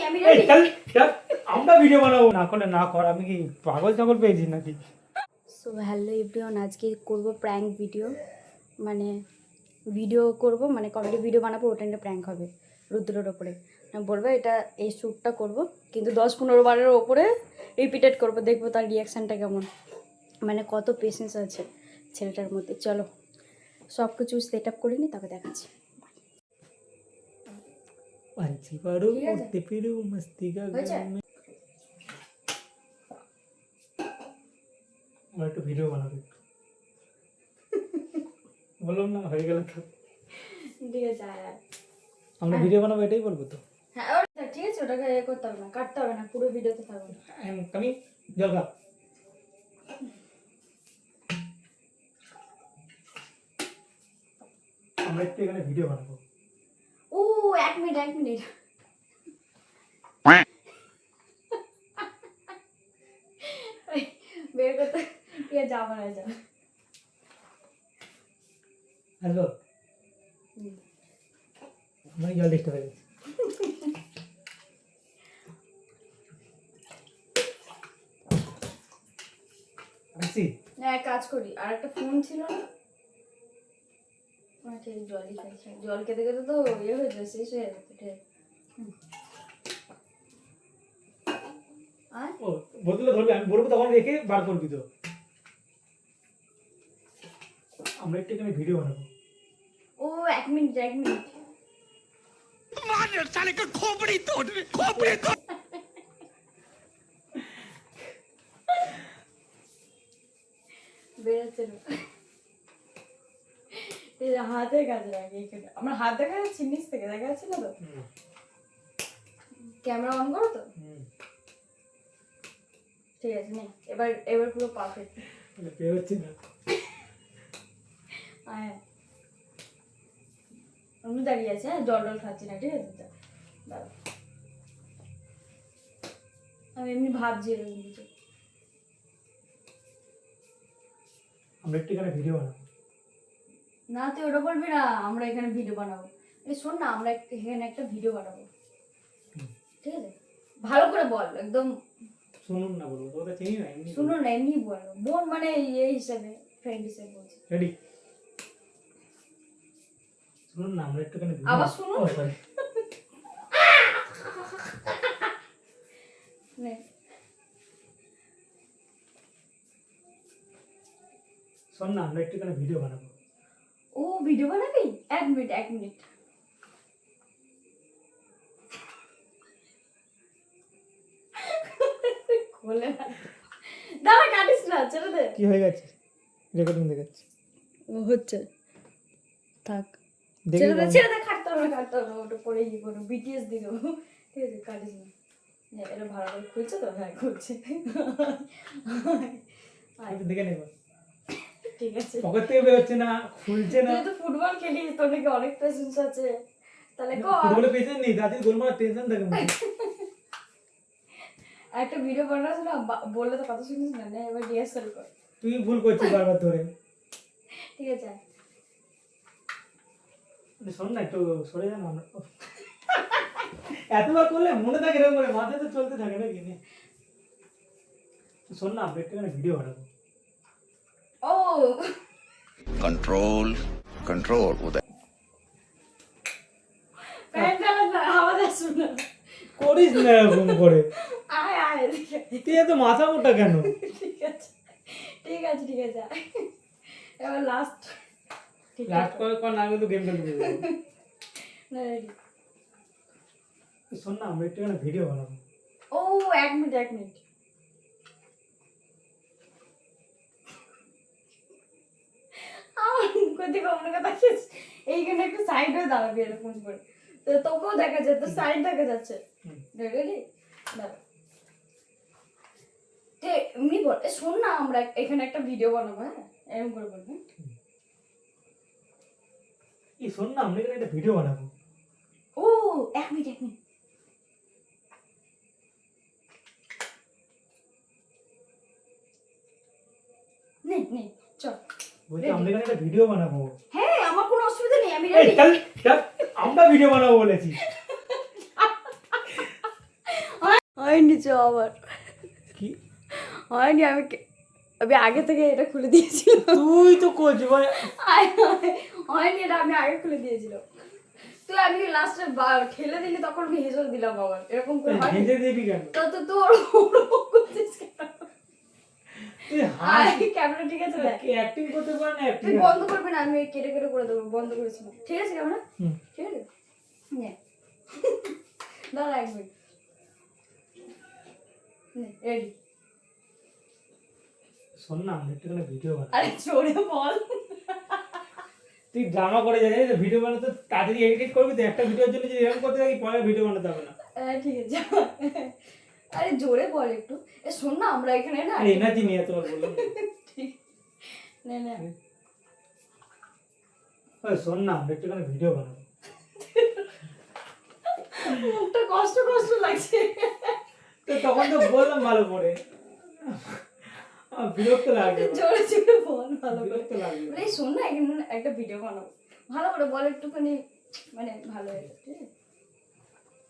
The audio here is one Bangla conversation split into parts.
আমি এই রেডি। চল চল আমরা ভিডিও বানাবো না করলে না কর আমি কি পাগল ছাগল পেয়েছি নাকি সো হ্যালো এভরিওয়ান, আজকে করব প্র্যাঙ্ক ভিডিও, মানে ভিডিও করব, মানে কমেডি ভিডিও বানাবো, ওটা নিয়ে প্র্যাঙ্ক হবে রুদ্রের ওপরে। আমি বলবো এটা এই শ্যুটটা করব, কিন্তু 10-15 বারের ওপরে রিপিটেড করব, দেখবো তার রিয়াকশানটা কেমন, মানে কত পেশেন্স আছে ছেলেটার মধ্যে। চলো সব কিছু সেট আপ করে নিই, তবে দেখাচ্ছি। পাঞ্চি পারো ঠিক আছে? করতে পেরো মস্তি কা হয়েছে? আমরা একটু ভিডিও বানাবো বললাম না হয়ে গেল তো ঠিক আছে। আমরা ভিডিও বানাবো এটাই বলবো তো হ্যাঁ ঠিক আছে, ওটাকে এ করতে হবে না, কাটতে হবে না, পুরো ভিডিওতে থাকবে। আমি জল খা আমরা একটু এখানে ভিডিও বানাবো ও 1 মিনিট বের করতে ইয়ে যাবো না, যা। আসবো আমি জল ডিস্টার্ব হয়ে গেছি আসছি এক কাজ করি, আর একটা ফোন ছিল না, ঠিক জলই খাইছে, জল খেতে খেতে তো ইয়ে হয়ে যাচ্ছে, শেষ হয়ে যাচ্ছে, ঠিক আছে। আর ও বোতলে ধরবি আমি বলবো তখন রেখে বার করবি তো আমরা একটু এখানে ভিডিও বানাবো ও 1 মিনিট বেরোচ্ছে না। এই যে হাতে কাজে লাগে এখানে, আমার হাত দেখা যাচ্ছে নিচ থেকে, দেখা যাচ্ছে না তো? ক্যামেরা অন করো তো, ঠিক আছে নে, এবার পুরো পারফেক্ট। বেরোচ্ছে না হ্যাঁ আমি দাঁড়িয়ে আছে, হ্যাঁ জল খাচ্ছি না, ঠিক আছে? দাঁড়া, আমি এমনি ভাবছি এরকম কিছু। আমরা একটু এখানে ভিডিও বানাবো না তুই ওটা বলবি না, আমরা এখানে ভিডিও বানাবো। এই শোন না, আমরা এখানে একটা ভিডিও বানাবো, ঠিক আছে? ভালো করে বল, একদম শুনুন না বলবো তোকে চিনি না এমনি শুনুন না, এমনি বল, বোন মানে এই হিসাবে, ফ্রেন্ড হিসাবে বলছি। রেডি শুনুন না আমরা একটু এখানে আবার শুনুন। সরি নে, শোন না আমরা একটু এখানে ভিডিও বানাবো ও ভিডিও বানাবি? 1 মিনিট খোলে না, দাঁড়া কাটিস না, ছেড়ে দে। কি হয়ে গেছে রেকর্ডিং দেখাচ্ছি ও হচ্ছে, থাক, দেখি ছেড়ে দে, কাটতে হবে না, ওটা পরে ইয়ে করো, বিটিএস দিয়ে দেবো, ঠিক আছে? কাটিস না। হ্যাঁ এটা ভালো করে খুলছে তো? হ্যাঁ খুলছে। আয়, দেখে নেব ঠিক আছে। পকেট থেকে বেরোচ্ছে না খুলছে না তুই তো ফুটবল খেলিস, তোর নাকি অনেক পেশেন্স আছে, তাহলে কর। ফুটবলে পেছন নেই রাতের গোল মারার টেনশন থাকে না একটা ভিডিও বানাস না, বললে তো কথা শুনিস না, নে এবার রিহার্সাল কর। তুই ভুল করছিস বারবার ধরে ঠিক আছে আয়। শোন না একটু সরে যা না আমরা এতবার করলে মনে থাকে এরকম করে মাথায় তো চলতে থাকে না কি শোন না আমরা একটু এখানে ভিডিও বানাবো ও control control उदय প্যান্ট চালাস না, আওয়াজ আসবে না। করিস না এরকম করে আয় আয় এদিকে। তুই এত মাথা মোটা কেন ঠিক আছে ঠিক আছে ঠিক আছে আয়। এবার লাস্ট, ঠিক লাস্ট করে কর না কিন্তু গেম খেলতে দেবো না, রেডি। শোন না আমরা একটু এখানে ভিডিও বানাবো ও 1 মিনিট আমার কোথা থেকে অন্য কথা খেয়েছি, এইখানে একটু সাইড হয়ে দাঁড়াবি এরকম করে, তো তোকেও দেখা যাচ্ছে, তোর সাইড দেখা যাচ্ছে। রেডি? দাঁড়া, এমনি বল, শোন না আমরা এখানে একটা ভিডিও বানাবো, হ্যাঁ এরকম করে বলবো। এই শোন না আমরা এখানে একটা ভিডিও বানাবো ও 1 মিনিট নে নে, চল। বলছি আমরা এখানে একটা ভিডিও বানাবো হ্যাঁ আমার কোনো অসুবিধা নেই, আমি এই রেডি। চল চল আমরা ভিডিও বানাবো বলেছি দিয়েছো আবার। কি হয়নি, আমি আগে থেকে এটা খুলে দিয়েছিলাম। তুই তো করছিস মানে হয়নি, এটা আমি আগে খুলে দিয়েছিলাম। তুই আমি লাস্টে ঠেলে দিলি, তখন আমি হেসে দিলাম আবার, এরকম করে হয় ভেজে দিবি কেন? তো তোর ওরকম করছিস কেন? তুই হাস ক্যামেরা ঠিক আছে দেখ, অ্যাক্টিং করতে পার না তুই বন্ধ করবি না, আমি কেটে কেটে করে দেবো, বন্ধ করেছি না, ঠিক আছে ক্যামেরা? ঠিক আছে নে দাঁড়া 1 মিনিট, রেডি। শোন না, আমরা একটু ভিডিও বানাই। আরে জোরে বল। তুই ড্রামা করে জানিস ভিডিও বানাতে তাড়াতাড়ি এডিট করবি তো, একটা ভিডিওর জন্য যদি এরকম করতে থাকি পরে ভিডিও বানাতে হবে না। ঠিক আছে আরে জোরে বল একটু। শোন না, আমরা এখানে না এনার্জি নিয়ে তোমার বললাম। ঠিক নে নে ওই শোন না, আমরা একটু ভিডিও বানাবো। মুখটা কষ্ট কষ্ট লাগছে। তো তখন তো বললাম ভালো করে, বিরক্ত লাগে। জোরে জোরে বল ভালো করে। বিরক্ত লাগে। মানে শোন না, এখানে একটা ভিডিও বানাবো, ভালো করে বল একটুখানি, মানে ভালো হয়ে যাবে, ঠিক আছে?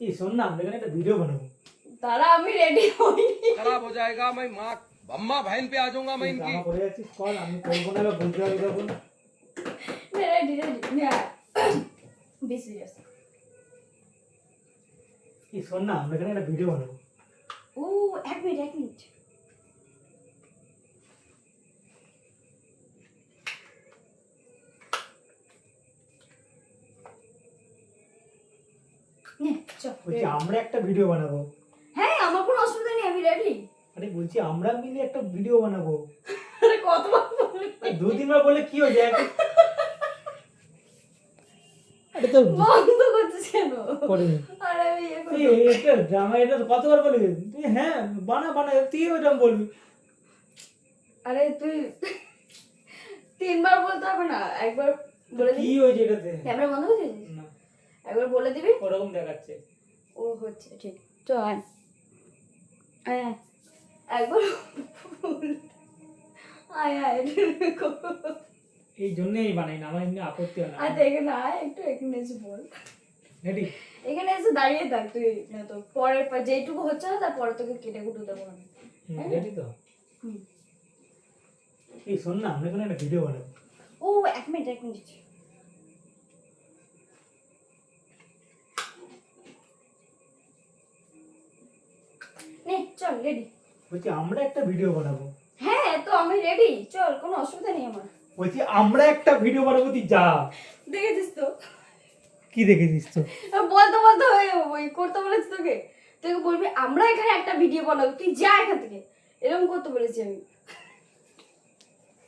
এই শোন না, আমরা এখানে একটা ভিডিও বানাবো। তারা আমি রেডি হইনি। खराब हो जाएगा मैं माँ अम्मा बहन पे आ जाऊंगा मैं इनकी ড্রামা করে যাচ্ছিস, কর, আমি করবো না, এবার বুঝতে পারবি তখন। Ready ready be serious. এই শোন না, আমরা এখানে একটা ভিডিও বানাবো। ও 1 মিনিট 1 মিনিট। নে চল। বলছি আমরা একটা ভিডিও বানাবো। হ্যাঁ, আমার কোনো অসুবিধা নেই, আমি রেডি। আরে বলছি আমরা মিলে একটা ভিডিও বানাবো। আরে কতবার বললি? 2-3 বার বলে কি হয়ে যায়? আরে তো বন্ধ করছিস কেন? করিনি। আরে আমি এটা ড্রামা, এটা তো কতবার বলি তুই, হ্যাঁ বানা বানা, তুই ওইরকম বলবি। আরে তুই 3বার বলতে হবে না, একবার বলে কি দিবি। হয়েছে এটাতে? ক্যামেরা বন্ধ করেছিস? না, একবার বলে দিবি। ওরকম দেখাচ্ছে। ও হচ্ছে ঠিক, চল আয় আয় আয়। একবার আয় আয় এই জন্যই বানাই না, আমার এমনি আপত্তি হয় না। আর এখানে আয় একটু, এখানে এসে বল। রেডি? এখানে এসে দাঁড়িয়ে থাক তুই, না তো পরের যেটুকু হচ্ছে না তারপরে তোকে কেটে কুটে দেবো আমি। রেডি তো? হুম। এই শোন না, আমরা এখানে একটা ভিডিও বানাবো। ও 1 মিনিট 1 মিনিট। নে চল রেডি। বলছি আমরা একটা ভিডিও বানাবো। হ্যাঁ তো আমি রেডি, চল, কোনো অসুবিধা নেই আমার। বলছি আমরা একটা ভিডিও বানাবো, তুই যা। দেখেছিস তো, কি দেখেছিস তো? বলতে বলতে হয়ে ওই করতে বলেছি তোকে, তোকে বলবি আমরা এখানে একটা ভিডিও বানাবো, তুই যা এখান থেকে, এরকম করতে বলেছি আমি।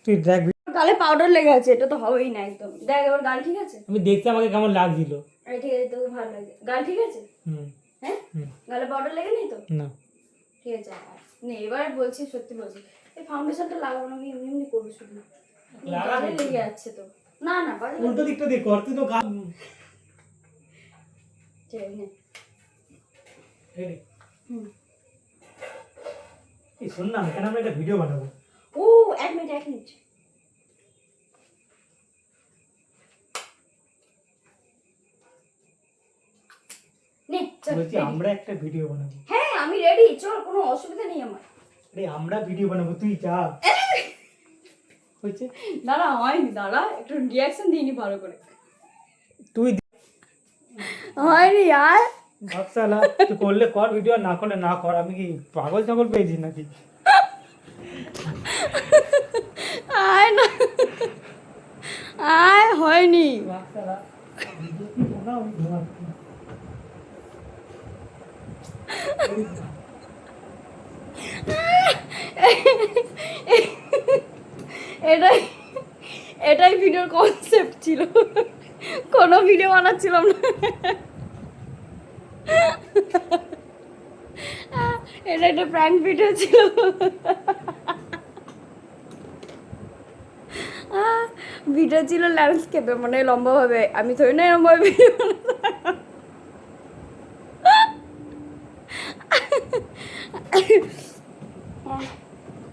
তুই দেখ, গালে পাউডার লেগে আছে, এটা তো হবেই না একদম। দেখ এবার গাল ঠিক আছে? আমি দেখতে আমাকে কেমন লাগছিল। এই ঠিক আছে, তোকে ভালো লাগে, গাল ঠিক আছে? হুম হ্যাঁ, হুম। গালে পাউডার লেগে নেই তো? না, ঠিক আছে নে, এবার বলছি, সত্যি বলছি, এই ফাউন্ডেশনটা লাগাবো না, আমি এমনি এমনি করবো শুধু, গালে লেগে যাচ্ছে তো। না না বাজে লাগছে। উল্টো দিকটা দেখ, কর তুই তো গান। ঠিক আছে, নে। রেডি? হুম। এই শোন না, এখানে আমরা একটা ভিডিও বানাবো। ও 1 মিনিট 1 মিনিট। নে চল বলছি ready। আমরা একটা ভিডিও বানাবো। হ্যাঁ আমি রেডি, চল, কোনো অসুবিধা নেই আমার। আরে আমরা ভিডিও বানাবো, তুই যা। হয়েছে? দাঁড়া হয়নি, দাঁড়া একটু রিয়াকশন দিইনি ভালো করে। তুই হয়নি আর ভাবসালা, তুই করলে কর ভিডিও, না করলে না কর। আমি কি পাগল ছাগল পেয়েছি নাকি? আয় না, আয় হয়নি। ভাবসালা, ভিডিও কি বানাও, আমি ঘুমাচ্ছি। এটাই এটাই ভিডিওর কনসেপ্ট ছিল, কোনো ভিডিও বানাচ্ছিলাম না। এটা একটা প্র্যাঙ্ক ভিডিও ছিল। ভিডিও ছিল ল্যান্ডস্কেপে, মানে লম্বাভাবে, আমি থই না এরমভাবে ভিডিও বানাতাম।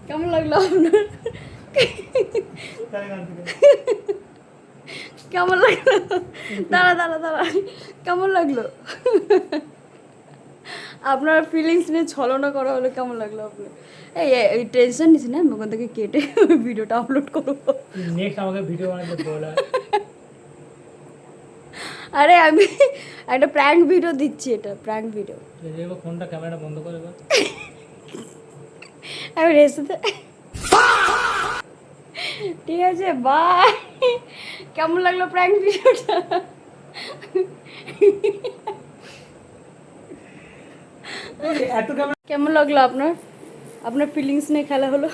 কেমন লাগলো আপনার? তাহলে গান থেকে। কেমন লাগলো? দাঁড়া দাঁড়া দাঁড়া, কেমন লাগলো? আপনার ফিলিংস নিয়ে ছলনা করা হলে কেমন লাগলো আপনার? এই টেনশন নিস না, আমি ওখান থেকে কেটে ভিডিওটা আপলোড করবো। নেক্সট আমাকে ভিডিও বানাতে বলা। আরে আমি একটা প্র্যাঙ্ক ভিডিও দিচ্ছি, এটা প্র্যাঙ্ক ভিডিও। দেখো ফোনটা ক্যামেরাটা বন্ধ করে এবার। আমি রেসিতে ঠিক আছে, বাই। কেমন লাগলো প্র্যাঙ্ক ভিডিওটা? এত ক্যামেরা কেমন লাগলো আপনার? আপনার ফিলিংস নিয়ে খেলা হলো।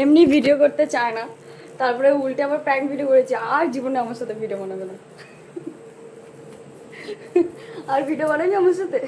এমনি ভিডিও করতে চায় না, তারপরে উল্টে আবার প্র্যাঙ্ক ভিডিও করেছে। আর জীবনে আমার সাথে ভিডিও বানাবে না, আর ভিডিও বানাবি আমার সাথে?